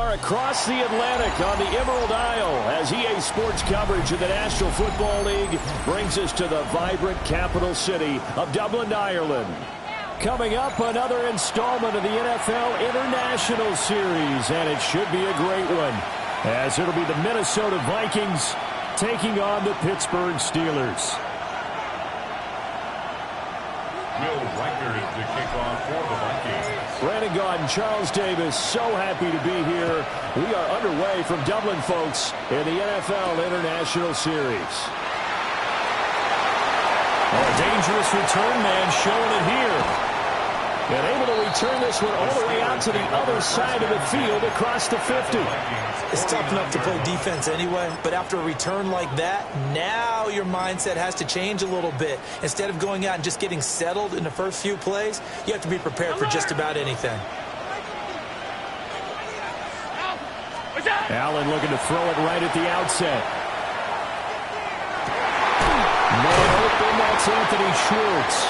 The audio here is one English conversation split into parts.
are across the Atlantic on the Emerald Isle as EA Sports coverage of the National Football League brings us to the vibrant capital city of Dublin, Ireland. Coming up, another installment of the NFL International Series, and it should be a great one, as it'll be the Minnesota Vikings taking on the Pittsburgh Steelers. Will Riker is the kickoff for the Vikings. Brandon Gaudin, Charles Davis, so happy to be here. We are underway from Dublin, folks, in the NFL International Series. A dangerous return man showing it here. And able to return this one all the way out to the other side of the field across the 50. It's tough enough to play defense anyway, but after a return like that, now your mindset has to change a little bit. Instead of going out and just getting settled in the first few plays, you have to be prepared for just about anything. Allen looking to throw it right at the outset. Man open, that's Anthony Schwartz.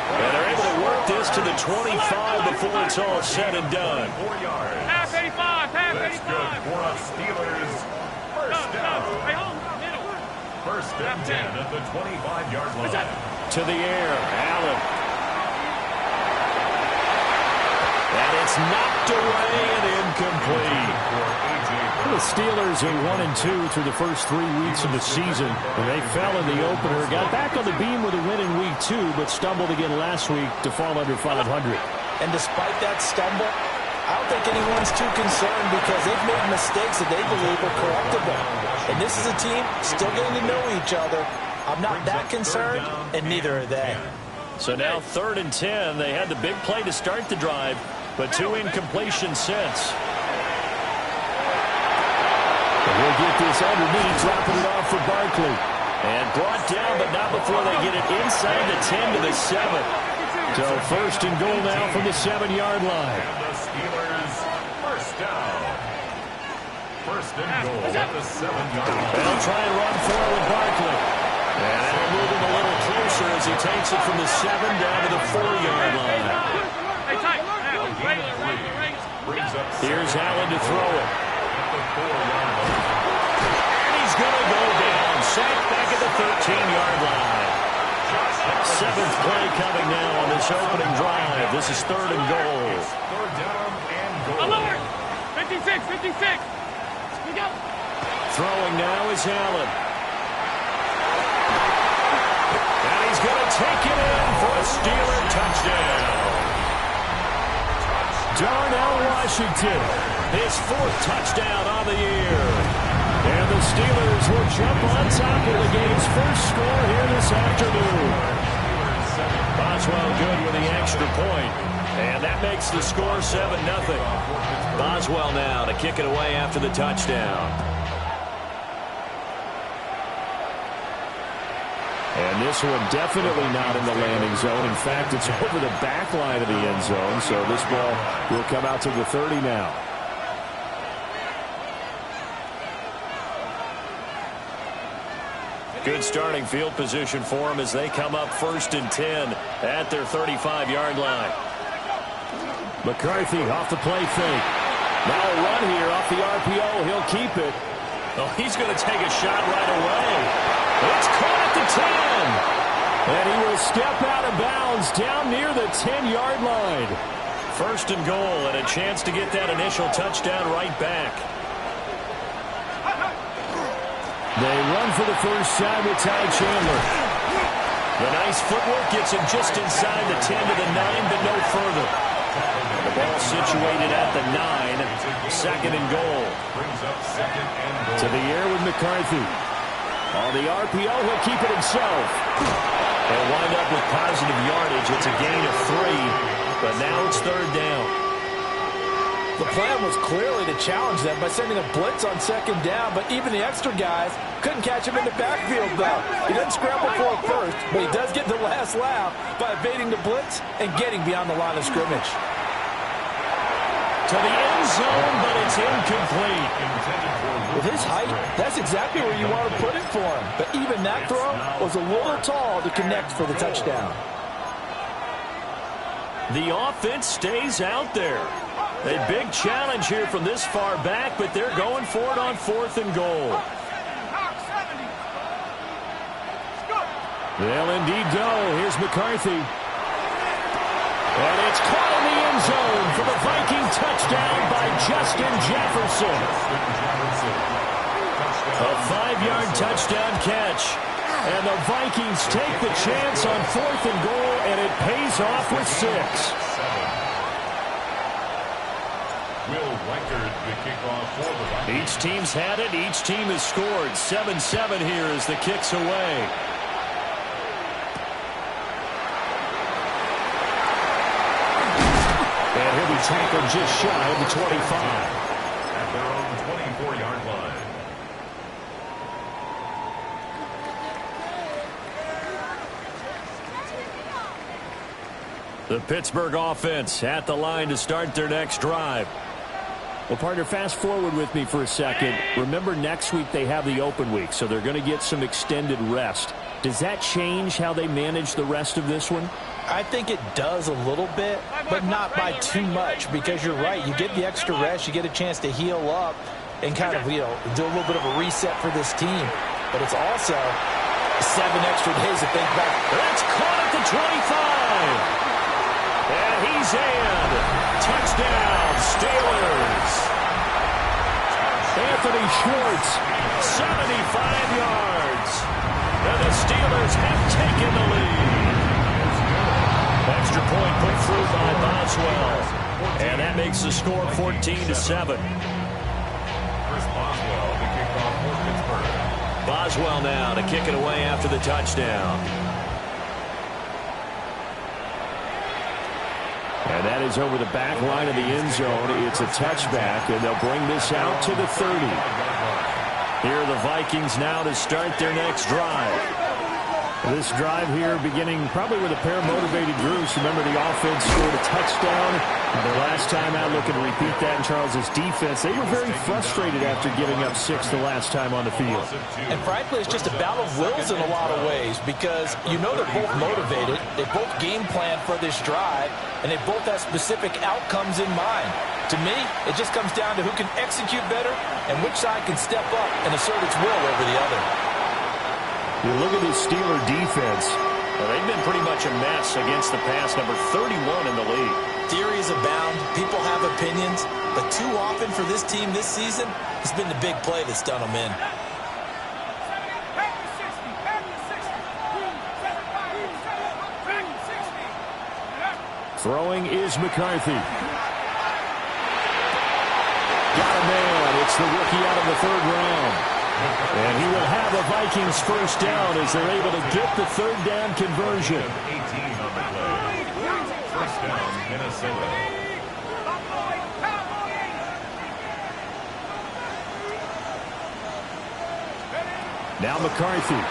And they're able to work this to the 25 before it's all said and done. 4 yards. Half 85, half 85. That's good for the Steelers. First down. First and 10 at the 25-yard line. To the air, Allen. And it's knocked away and incomplete. The Steelers are 1-2 through the first 3 weeks of the season. And they fell in the opener, got back on the beam with a win in week 2, but stumbled again last week to fall under 500. And despite that stumble, I don't think anyone's too concerned because they've made mistakes that they believe are correctable. And this is a team still getting to know each other. I'm not that concerned, and neither are they. So now 3rd and 10. They had the big play to start the drive, but 2 incompletions since. We'll get this underneath, dropping it off for Barkley. And brought down, but not before they get it inside the 10 to the 7. So 1st and goal now from the 7-yard line. And the Steelers first down. First and goal at the 7-yard line. They'll try and run for it with Barkley. And they'll move him a little closer as he takes it from the 7 down to the 4-yard line. Here's Allen to throw it. And he's going to go down. Sacked back at the 13-yard line. 7th play coming now on this opening drive. This is 3rd and goal. 3rd down and goal. 56. We go. Throwing now is Allen. And he's going to take it in for a Steeler touchdown. Darnell Washington, his 4th touchdown on the year. And the Steelers will jump on top of the game's first score here this afternoon. Boswell good with the extra point. And that makes the score 7-0. Boswell now to kick it away after the touchdown. And this one definitely not in the landing zone. In fact, it's over the back line of the end zone. So this ball will come out to the 30 now. Good starting field position for them as they come up 1st and 10 at their 35-yard line. McCarthy off the play fake. Now a run here off the RPO. He'll keep it. Oh, he's going to take a shot right away. It's caught at the 10. And he will step out of bounds down near the 10-yard line. 1st and goal and a chance to get that initial touchdown right back. They run for the first time with Ty Chandler. The nice footwork gets him just inside the 10 to the 9, but no further. The ball situated at the 9. 2nd and goal. To the air with McCarthy. On the RPO, he'll keep it himself. They'll wind up with positive yardage. It's a gain of 3, but now it's 3rd down. The plan was clearly to challenge them by sending a blitz on 2nd down, but even the extra guys couldn't catch him in the backfield, though. He doesn't scramble for it first, but he does get the last laugh by evading the blitz and getting beyond the line of scrimmage. To the end zone, but it's incomplete. With his height, that's exactly where you want to put it for him. But even that throw was a little tall to connect for the touchdown. The offense stays out there. A big challenge here from this far back, but they're going for it on 4th and goal. They'll indeed go. Here's McCarthy. And it's caught in the end zone for the Viking touchdown by Justin Jefferson. A 5-yard touchdown catch. And the Vikings take the chance on 4th and goal, and it pays off with 6. Each team's had it. Each team has scored. 7-7 here as the kick's away. And he'll be tackled just shy of the 25. At their own 24-yard line. The Pittsburgh offense at the line to start their next drive. Well, partner, fast forward with me for a second. Remember, next week they have the open week, so they're going to get some extended rest. Does that change how they manage the rest of this one? I think it does a little bit, but not by too much, because you're right. You get the extra rest. You get a chance to heal up and kind of, do a little bit of a reset for this team. But it's also 7 extra days to think back. That's caught at the 25. And he's in. Touchdown, Steelers. Anthony Schwartz, 75 yards. And the Steelers have taken the lead. Extra point put through by Boswell. And that makes the score 14-7. Chris Boswell to kick off for Pittsburgh. Boswell now to kick it away after the touchdown. And that is over the back line of the end zone. It's a touchback, and they'll bring this out to the 30. Here are the Vikings now to start their next drive. This drive here beginning probably with a pair of motivated groups. Remember, the offense scored a touchdown. Their last time out, looking to repeat that in Charles's defense. They were very frustrated after giving up 6 the last time on the field. And frankly, it's just a battle of wills in a lot of ways, because they're both motivated. They both game plan for this drive, and they both have specific outcomes in mind. To me, it just comes down to who can execute better and which side can step up and assert its will over the other. You look at this Steeler defense. Well, they've been pretty much a mess against the pass, number 31 in the league. Theories abound. People have opinions. But too often for this team this season, it's been the big play that's done them in. Throwing is McCarthy. Got a man. It's the rookie out of the 3rd round. And he will have the Vikings first down as they're able to get the 3rd down conversion. 18 on the play. First down, Minnesota. Now McCarthy.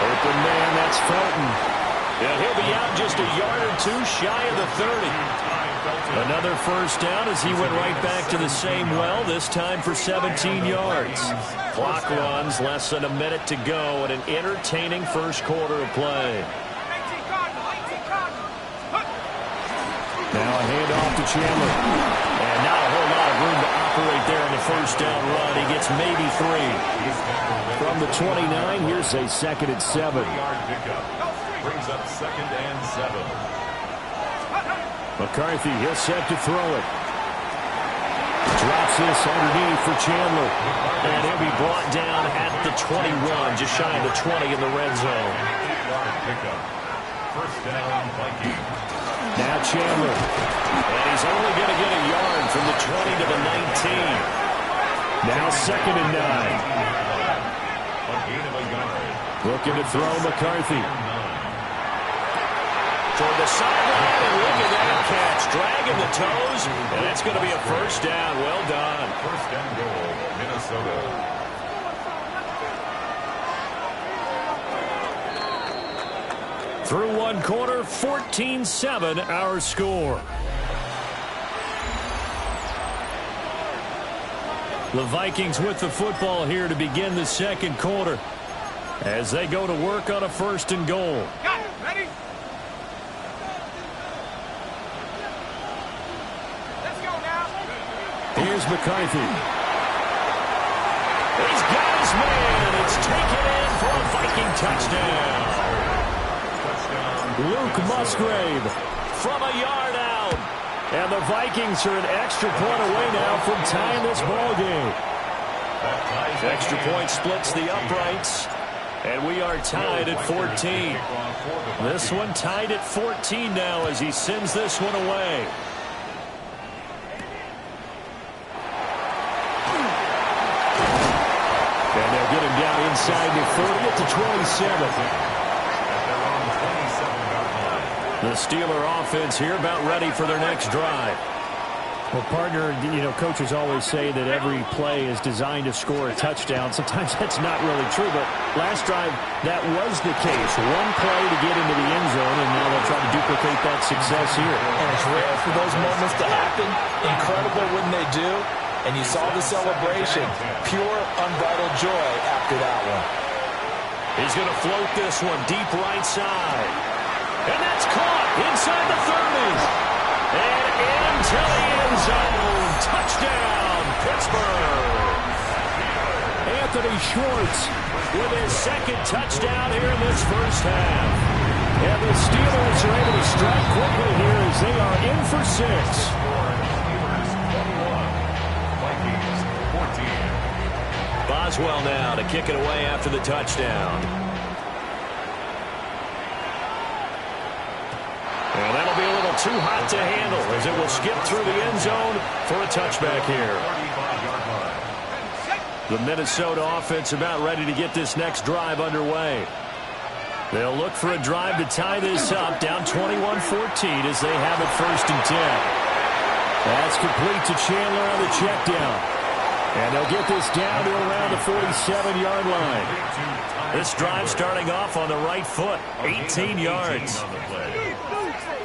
Open man, that's Felton. And he'll be out just a yard or 2 shy of the 30. Another first down as he went right back to the same well, this time for 17 yards. Clock runs, less than a minute to go, and an entertaining first quarter of play. Now a handoff to Chandler. And not a whole lot of room to operate there on the first down run. He gets maybe 3. From the 29, here's a 2nd and 7. Brings up 2nd and 7. McCarthy, he'll set to throw it. Drops this underneath for Chandler. And he'll be brought down at the 21, just shy of the 20 in the red zone. First down, Vikings. Now Chandler. And he's only going to get a yard from the 20 to the 19. Now 2nd and 9. A gain of a yard. Looking to throw McCarthy. Toward the sideline, and look at that catch. Dragging the toes, and that's going to be a first down. Well done. First down goal, Minnesota. Through one quarter, 14-7 our score. The Vikings with the football here to begin the second quarter as they go to work on a 1st and goal. Got it. Ready? here's McCarthy. He's got his man. It's taken in for a Viking touchdown. Luke Musgrave From a yard out. And the Vikings are an extra point away now from tying this ball game. Extra point splits the uprights. And we are tied at 14. This one tied at 14 now as he sends this one away. And they'll get him down inside the 30 at the 27. The Steeler offense here about ready for their next drive. Well, partner, you know, coaches always say that every play is designed to score a touchdown. Sometimes that's not really true, but last drive, that was the case. One play to get into the end zone, and now they'll try to duplicate that success here. And it's rare for those moments to happen. Incredible when they do. And you saw the celebration. Pure, unbridled joy after that one. He's going to float this one deep right side. And that's caught inside the 30. And into the end zone. Touchdown, Pittsburgh. Anthony Schwartz with his second touchdown here in this first half. And the Steelers are able to strike quickly here as they are in for 6. Boswell now to kick it away after the touchdown. And that'll be a little too hot to handle as it will skip through the end zone for a touchback here. The Minnesota offense about ready to get this next drive underway. They'll look for a drive to tie this up, down 21-14 as they have it 1st and 10. That's complete to Chandler on the check down. And they'll get this down to around the 47-yard line. This drive starting off on the right foot, 18 yards.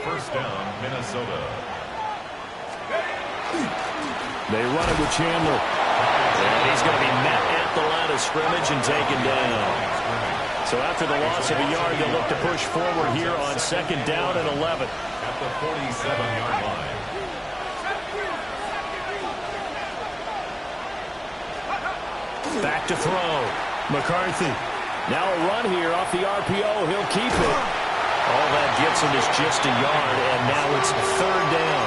First down, Minnesota. They run it with Chandler. And he's going to be met at the line of scrimmage and taken down. So after the loss of a yard, they'll look to push forward here on 2nd down and 11. At the 47-yard line. Back to throw. McCarthy. Now a run here off the RPO. He'll keep it. All that gets him is just a yard, and now it's 3rd down.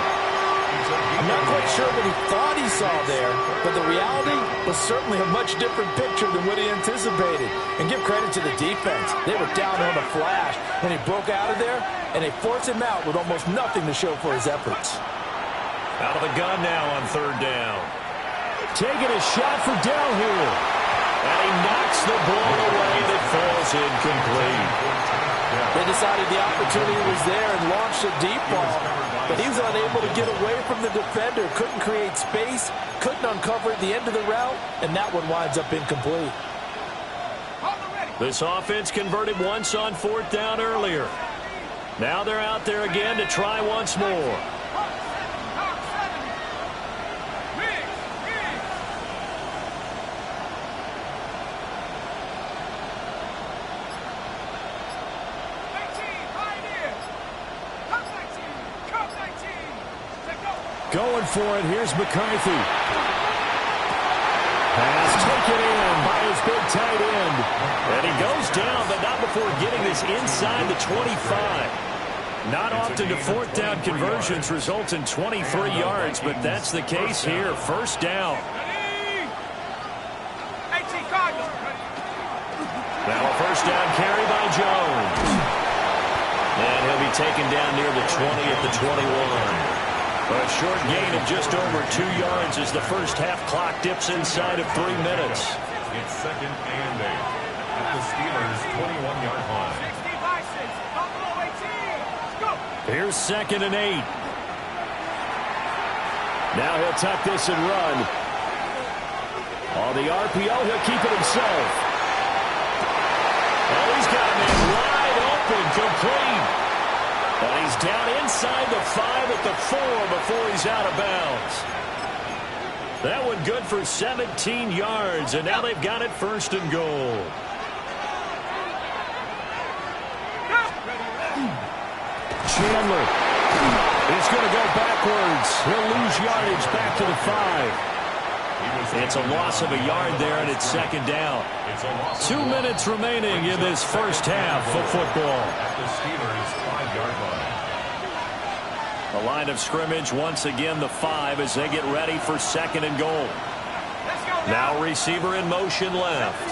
I'm not quite sure what he thought he saw there, but the reality was certainly a much different picture than what he anticipated. And give credit to the defense. They were down on a flash when he broke out of there, and they forced him out with almost nothing to show for his efforts. Out of the gun now on 3rd down. Taking a shot for Dell here. And he knocks the ball away that falls incomplete. They decided the opportunity was there and launched a deep ball, but he was unable to get away from the defender, couldn't create space, couldn't uncover at the end of the route, and that one winds up incomplete. This offense converted once on 4th down earlier. Now they're out there again to try once more. Going for it. Here's McCarthy. Pass taken in by his big tight end. And he goes down, but not before getting this inside the 25. Not often do 4th down conversions result in 23 yards, but that's the case here. 1st down. Now a 1st down carry by Jones. And he'll be taken down near the 20 at the 21. A short gain of just over 2 yards as the first half clock dips inside of 3 minutes. It's 2nd and 8 at the Steelers' 21-yard line. Here's 2nd and 8. Now he'll tuck this and run. On the RPO, he'll keep it himself. Oh, he's got him in wide open, complete. And he's down inside the 5 at the 4 before he's out of bounds. That one good for 17 yards, and now they've got it 1st and goal. Chandler is going to go backwards. backwards. He'll lose yardage back to the 5. It's a loss of a yard there, and it's second down. 2 minutes remaining in this first half of football. At the Steelers' 5-yard line. The line of scrimmage, once again, the 5 as they get ready for second and goal. Now receiver in motion left.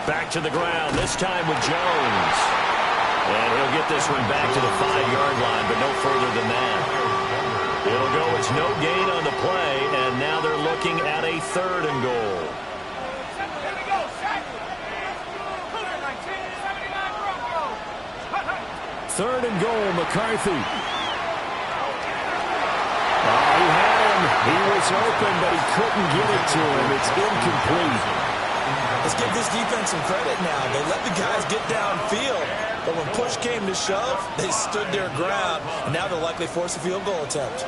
Back to the ground, this time with Jones. And he'll get this one back to the 5-yard line, but no further than that. It'll go, it's no gain on the play, and now they're looking at a 3rd and goal. Third and goal, McCarthy. Oh, he had him. He was open, but he couldn't get it to him. It's incomplete. Let's give this defense some credit now. They let the guys get downfield, but when push came to shove, they stood their ground, and now they'll likely force a field goal attempt.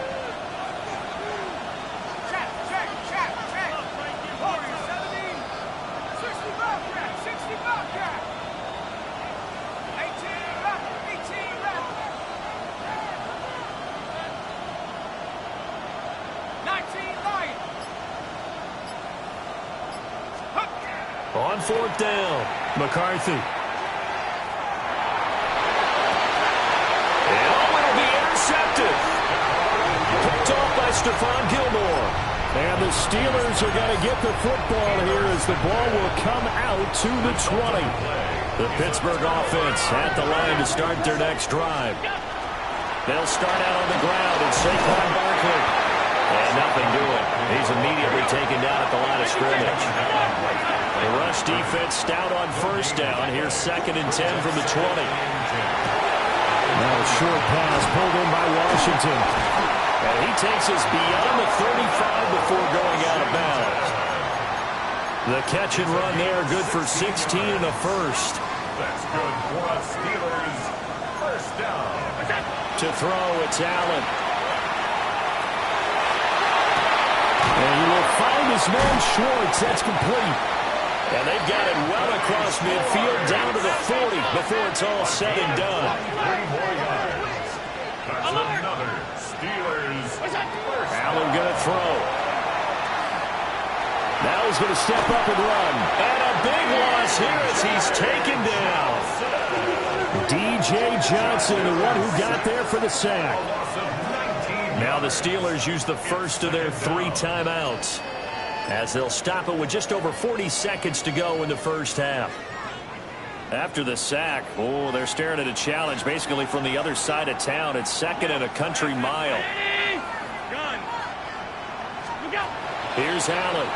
On 4th down, McCarthy. And it'll be intercepted. Picked off by Stephon Gilmore. And the Steelers are going to get the football here as the ball will come out to the 20. The Pittsburgh offense at the line to start their next drive. They'll start out on the ground and Saquon Barkley. And nothing doing. He's immediately taken down at the line of scrimmage. The rush defense stout on 1st down. Here's 2nd and 10 from the 20. Now a short pass pulled in by Washington. And he takes us beyond the 35 before going out of bounds. The catch and run there, good for 16 and a first. That's good for a Steelers 1st down. To throw, it's Allen. And he will find his man Schwartz. That's complete. And they've got it well across midfield down to the 40 before it's all said and done. 3 more yards. That's another Steelers 1st. Allen going to throw. Now he's going to step up and run. And a big loss here as he's taken down. D.J. Johnson, the one who got there for the sack. Now the Steelers use the first of their 3 timeouts as they'll stop it with just over 40 seconds to go in the first half. After the sack, oh, they're staring at a challenge basically from the other side of town. It's 2nd and a country mile. Here's Allen.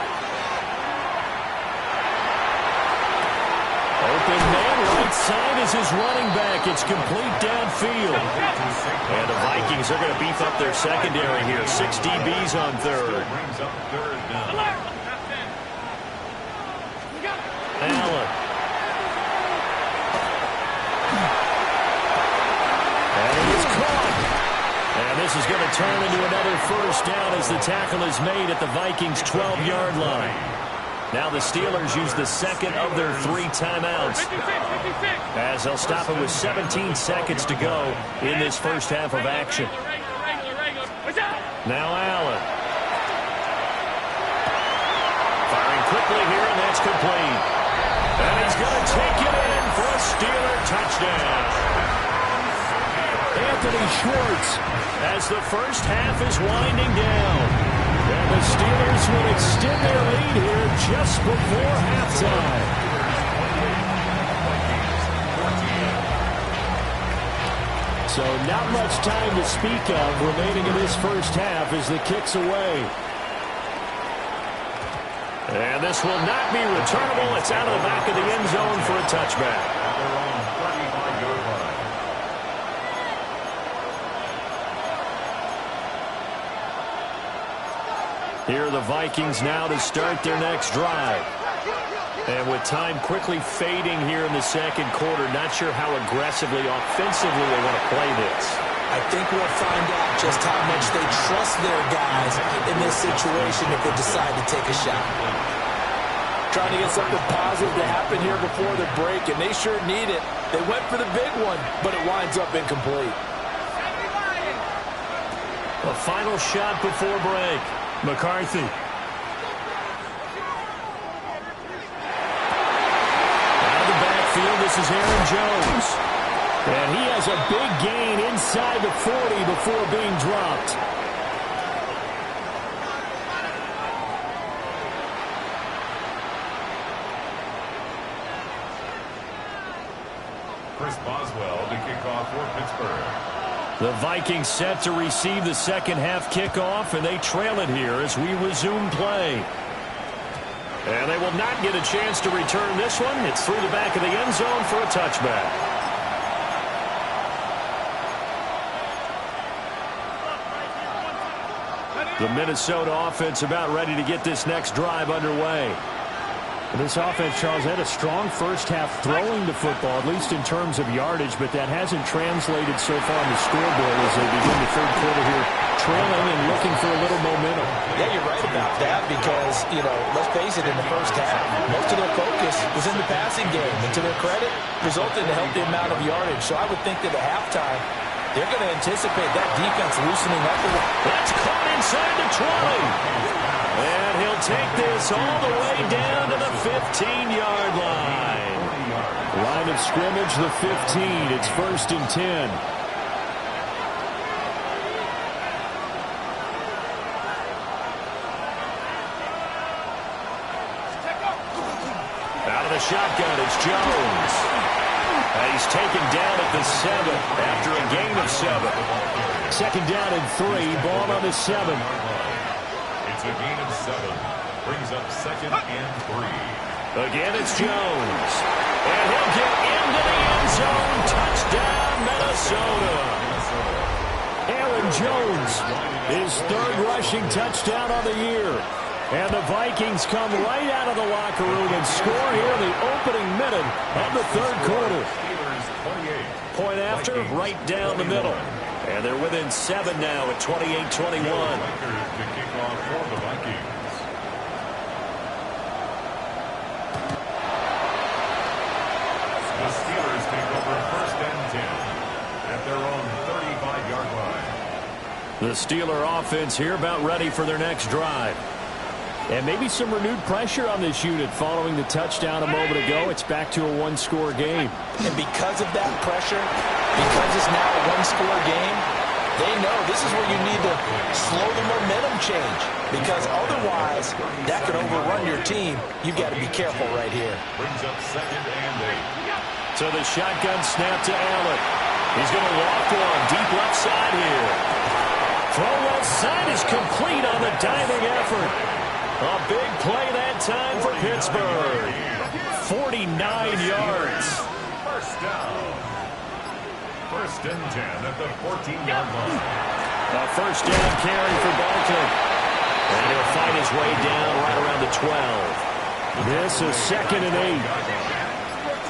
Open man, right side is his running back. It's complete downfield. And the Vikings are going to beef up their secondary here. 6 DBs on 3rd. Allen. And it is caught. And this is going to turn into another first down as the tackle is made at the Vikings' 12-yard line. Now the Steelers use the 2nd of their 3 timeouts as they'll stop it with 17 seconds to go in this first half of action. Now Allen. Firing quickly here, and that's complete. And he's going to take it in for a Steeler touchdown. Anthony Schwartz. As the first half is winding down. And the Steelers will extend their lead here just before halftime. So not much time to speak of remaining in this first half as the kick's away. And this will not be returnable. It's out of the back of the end zone for a touchback. Here are the Vikings now to start their next drive. And with time quickly fading here in the second quarter, not sure how aggressively, offensively they want to play this. I think we'll find out just how much they trust their guys in this situation if they decide to take a shot. Trying to get something positive to happen here before the break, and they sure need it. They went for the big one, but it winds up incomplete. A final shot before break. McCarthy. Out of the backfield, this is Aaron Jones. And he has a big gain inside the 40 before being dropped. Chris Boswell to kick off for Pittsburgh. The Vikings set to receive the second half kickoff, and they trail it here as we resume play. And they will not get a chance to return this one. It's through the back of the end zone for a touchback. The Minnesota offense about ready to get this next drive underway. This offense, Charles, had a strong first half throwing the football, at least in terms of yardage, but that hasn't translated so far on the scoreboard as they begin the third quarter here, trailing and looking for a little momentum. Yeah, you're right about that because, let's face it, in the first half, most of their focus was in the passing game. And to their credit, resulted in a healthy amount of yardage. So I would think that at halftime, they're going to anticipate that defense loosening up a little. That's caught inside the 20. And he'll take this all the way down to the 15-yard line. Line of scrimmage, the 15. It's 1st and 10. Out of the shotgun, it's Jones. He's taken down at the 7 after a gain of 7. 2nd down and 3. Ball on the 7. It's a gain of 7. Brings up 2nd and 3. Again, it's Jones. And he'll get into the end zone. Touchdown, Minnesota. Aaron Jones, his 3rd rushing touchdown on the year. And the Vikings come right out of the locker room and score here in the opening minute of the 3rd quarter. Point after, right down the middle. And they're within 7 now at 28-21. The Steelers take over 1st and 10 at their own 35-yard line. The Steeler offense here about ready for their next drive. And maybe some renewed pressure on this unit following the touchdown a moment ago. It's back to a one-score game. And because of that pressure, because it's now a one-score game, they know this is where you need to slow the momentum change. Because otherwise, that could overrun your team. You've got to be careful right here. Brings up 2nd and 8. So the shotgun snap to Allen. He's going to walk one deep left side here. Throw left side is complete on the diving effort. A big play that time for Pittsburgh. 49 yards. 1st down. 1st and 10 at the 14-yard line. A 1st down carry for Barkley. And he'll fight his way down right around the 12. This is 2nd and 8.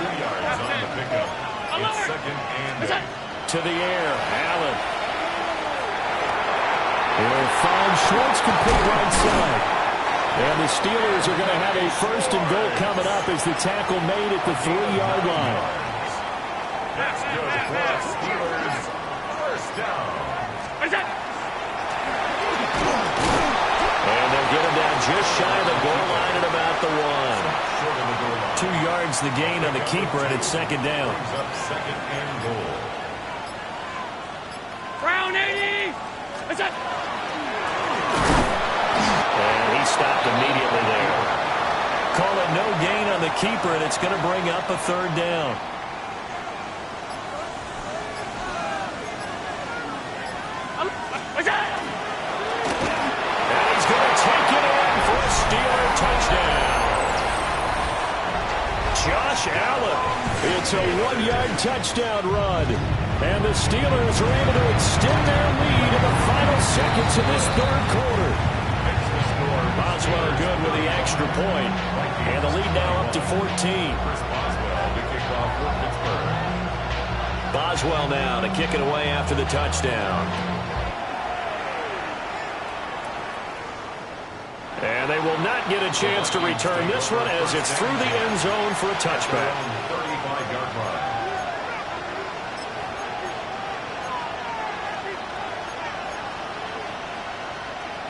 2 yards on the pickup. It's 2nd and 8. To the air, Allen. He'll find Schwartz complete right side. And the Steelers are going to have a 1st and goal coming up as the tackle made at the 3-yard line. That's good for the Steelers. 1st down. And they'll get him down just shy of the goal line at about the 1. 2 yards the gain on the keeper, and it's 2nd down. Brings up 2nd and goal. Brown 80. And he stopped immediately there. Call it no gain on the keeper, and it's going to bring up a 3rd down. And he's going to take it in for a Steeler touchdown. Josh Allen. It's a 1-yard touchdown run. And the Steelers are able to extend their lead in the final seconds of this 3rd quarter. Boswell good with the extra point. And the lead now up to 14. Boswell to kick off for Pittsburgh. Boswell now to kick it away after the touchdown. And they will not get a chance to return this one as it's through the end zone for a touchback. 35-yard line.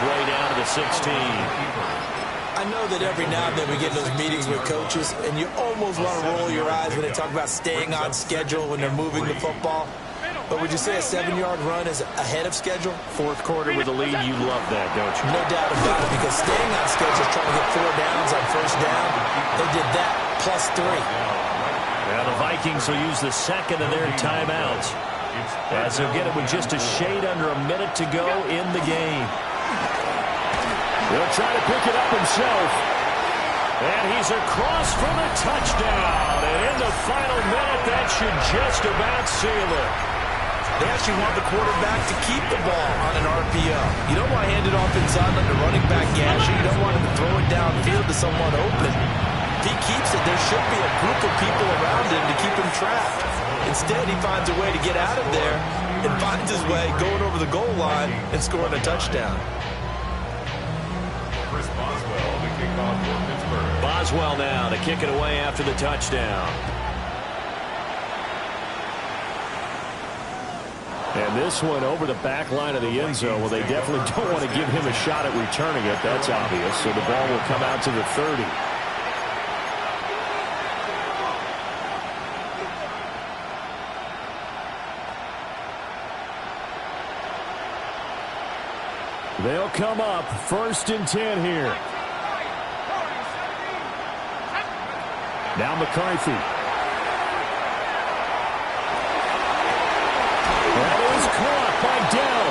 his way down to the 16. I know that every now and then we get those meetings with coaches, and you almost want to roll your eyes when they talk about staying on schedule when they're moving the football. But would you say a 7-yard run is ahead of schedule? Fourth quarter with a lead, you love that, don't you? No doubt about it, because staying on schedule is trying to get 4 downs on first down. They did that plus 3. Now the Vikings will use the second of their timeouts, as they'll get it with just a shade under a minute to go in the game. He'll try to pick it up himself. And he's across for the touchdown. And in the final minute, that should just about seal it. They actually want the quarterback to keep the ball on an RPO. You don't want to hand it off inside on the running back gasher. You don't want him to throw it downfield to someone open. If he keeps it, there should be a group of people around him to keep him trapped. Instead, he finds a way to get out of there and finds his way going over the goal line and scoring a touchdown. Boswell now to kick it away after the touchdown. And this one over the back line of the end zone. Well, they definitely don't want to give him a shot at returning it. That's obvious. So the ball will come out to the 30. They'll come up 1st and 10 here. Now McCarthy. That is caught by Dell.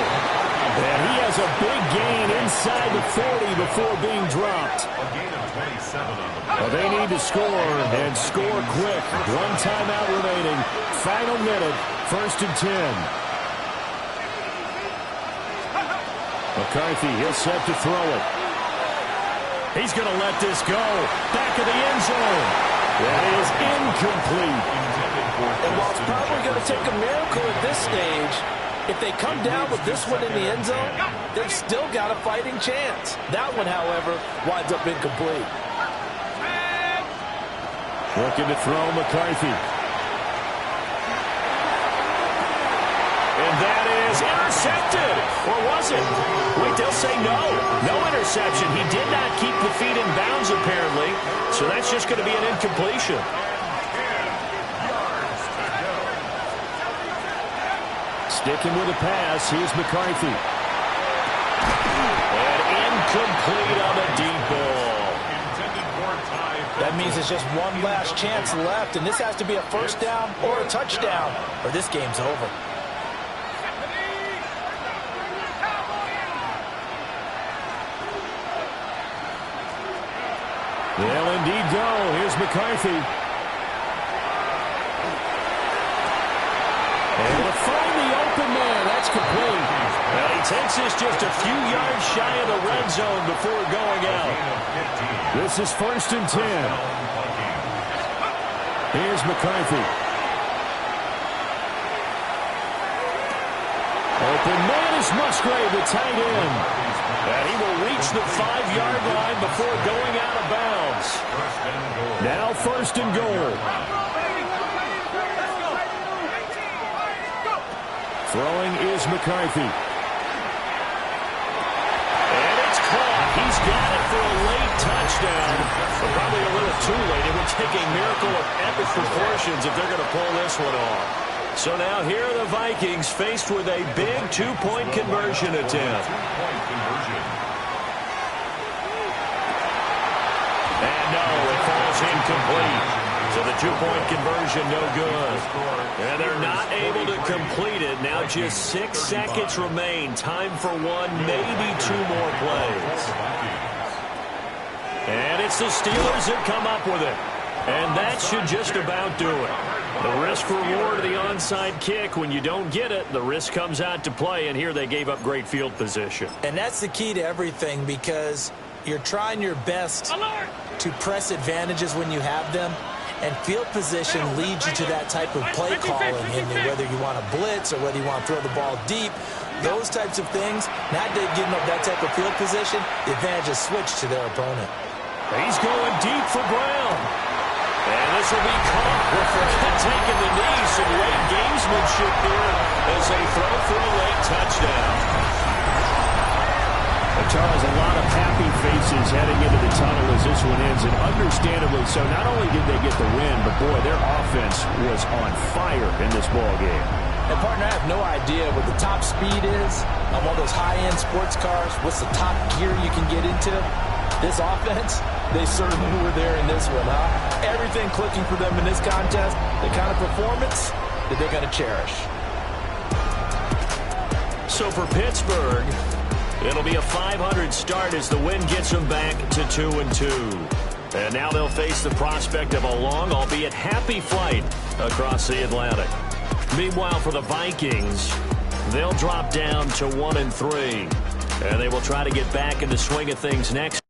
And he has a big gain inside the 40 before being dropped. Well, they need to score and score quick. 1 timeout remaining. Final minute. 1st and 10. McCarthy, he'll set to throw it. He's going to let this go. Back of the end zone. That is incomplete. And while it's probably going to take a miracle at this stage, if they come down with this one in the end zone, they've still got a fighting chance. That one, however, winds up incomplete. Looking to throw McCarthy. And that is intercepted. Or was it? Wait, they'll say no. No interception. He did not keep the feet in bounds, apparently. So that's just going to be an incompletion. Sticking with the pass. Here's McCarthy. And incomplete on a deep ball. That means it's just one last chance left, and this has to be a first down or a touchdown, or this game's over. They'll indeed go. Here's McCarthy. And to find the open man, that's complete. Well, he takes this just a few yards shy of the red zone before going out. This is 1st and 10. Here's McCarthy. Open man is Musgrave, the tight end. And he will reach the 5-yard line before going out of bounds. Now 1st and goal. Throwing is McCarthy. And it's caught. He's got it for a late touchdown. But probably a little too late. It would take a miracle of epic proportions if they're going to pull this one off. So now here are the Vikings faced with a big 2-point conversion attempt. And no, it falls incomplete. So the 2-point conversion no good. And they're not able to complete it. Now just 6 seconds remain. Time for 1, maybe 2 more plays. And it's the Steelers that come up with it. And that should just about do it. The risk-reward of the onside kick, when you don't get it, the risk comes out to play, and here they gave up great field position. And that's the key to everything, because you're trying your best to press advantages when you have them, and field position leads you to that type of play calling, and whether you want to blitz or whether you want to throw the ball deep, those types of things, not giving up that type of field position, the advantage is switched to their opponent. He's going deep for Brown. And this will be caught with taking the knee. Some late gamesmanship here as they throw for a late touchdown. A voices heading into the tunnel as this one ends, and understandably so. Not only did they get the win, but, boy, their offense was on fire in this ball game. And, partner, I have no idea what the top speed is on one of those high-end sports cars. What's the top gear you can get into? This offense, they certainly were there in this one, huh? Everything clicking for them in this contest, the kind of performance that they're going to cherish. So for Pittsburgh, it'll be a 500 start as the win gets them back to 2-2. And now they'll face the prospect of a long, albeit happy flight across the Atlantic. Meanwhile, for the Vikings, they'll drop down to 1-3. And they will try to get back in the swing of things next.